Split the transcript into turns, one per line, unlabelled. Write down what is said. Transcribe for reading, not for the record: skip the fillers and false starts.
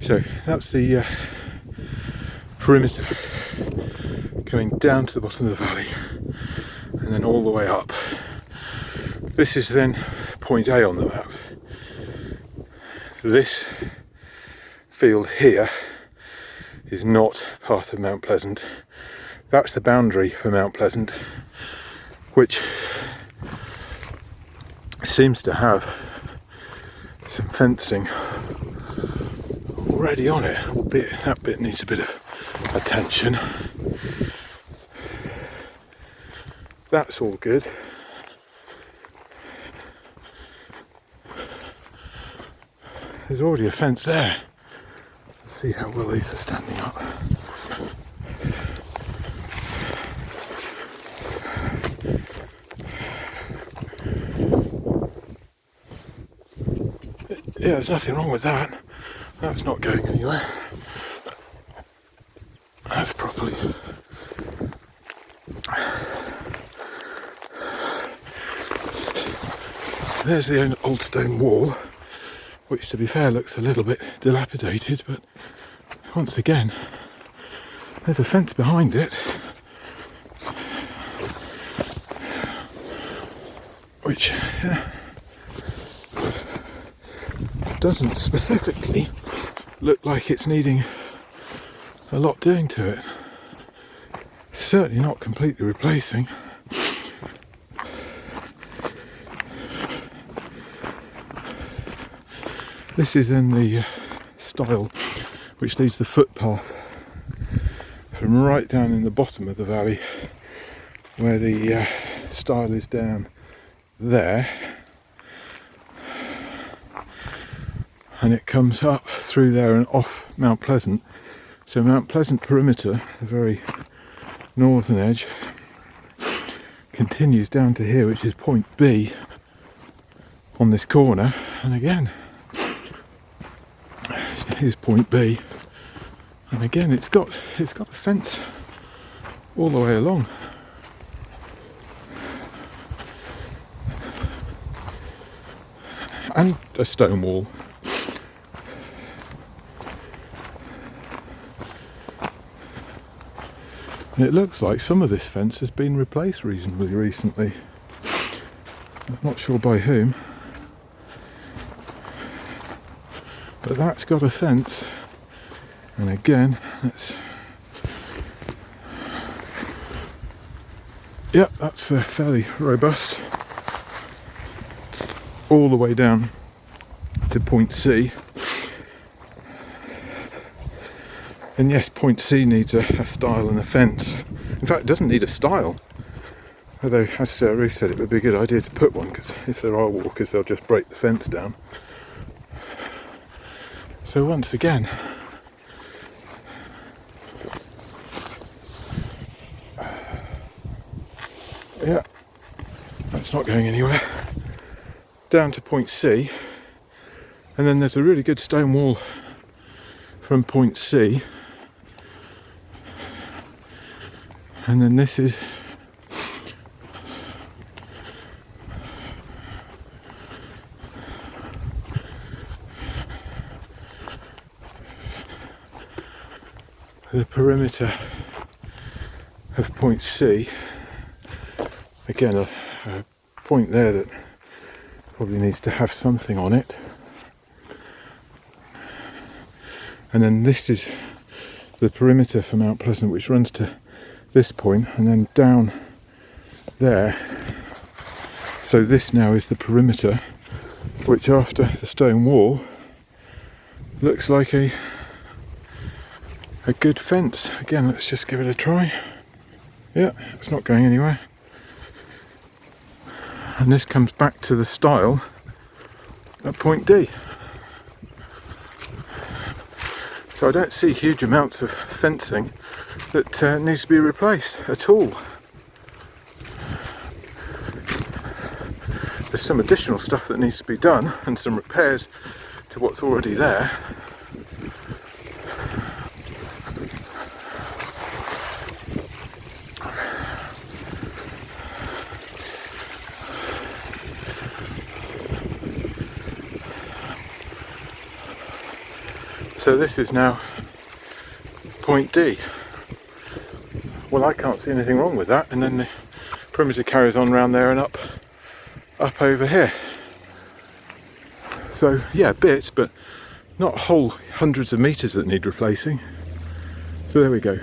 So that's the perimeter coming down to the bottom of the valley and then all the way up. This is then point A on the map. This field here is not part of Mount Pleasant. That's the boundary for Mount Pleasant, which seems to have some fencing already on it, albeit that bit needs a bit of attention. That's all good. There's already a fence there. Let's see how well these are standing up. Yeah, there's nothing wrong with that. That's not going anywhere. That's properly. There's the old stone wall, which to be fair looks a little bit dilapidated, but once again, there's a fence behind it, which doesn't specifically look like it's needing a lot doing to it. Certainly not completely replacing. This is in the stile which leads the footpath from right down in the bottom of the valley, where the stile is down there, and it comes up through there and off Mount Pleasant. So Mount Pleasant perimeter, the very northern edge, continues down to here, which is point B on this corner, and again here's point B, and again it's got a fence all the way along. And a stone wall. And it looks like some of this fence has been replaced reasonably recently. I'm not sure by whom. But that's got a fence. And again, that's fairly robust. All the way down to point C. And yes, point C needs a stile and a fence. In fact, it doesn't need a stile. Although, as Ruth said, it would be a good idea to put one, because if there are walkers, they'll just break the fence down. So once again, that's not going anywhere. Down to point C, and then there's a really good stone wall from point C, and then this is the perimeter of point C. Again, a point there that probably needs to have something on it. And then this is the perimeter for Mount Pleasant, which runs to this point and then down there. So this now is the perimeter, which after the stone wall looks like a good fence. Again, let's just give it a try. Yeah, it's not going anywhere. And this comes back to the stile at point D. So I don't see huge amounts of fencing that needs to be replaced at all. There's some additional stuff that needs to be done and some repairs to what's already there. So this is now point D. Well, I can't see anything wrong with that, and then the perimeter carries on round there and up over here. So yeah, bits, but not whole hundreds of meters that need replacing. So there we go.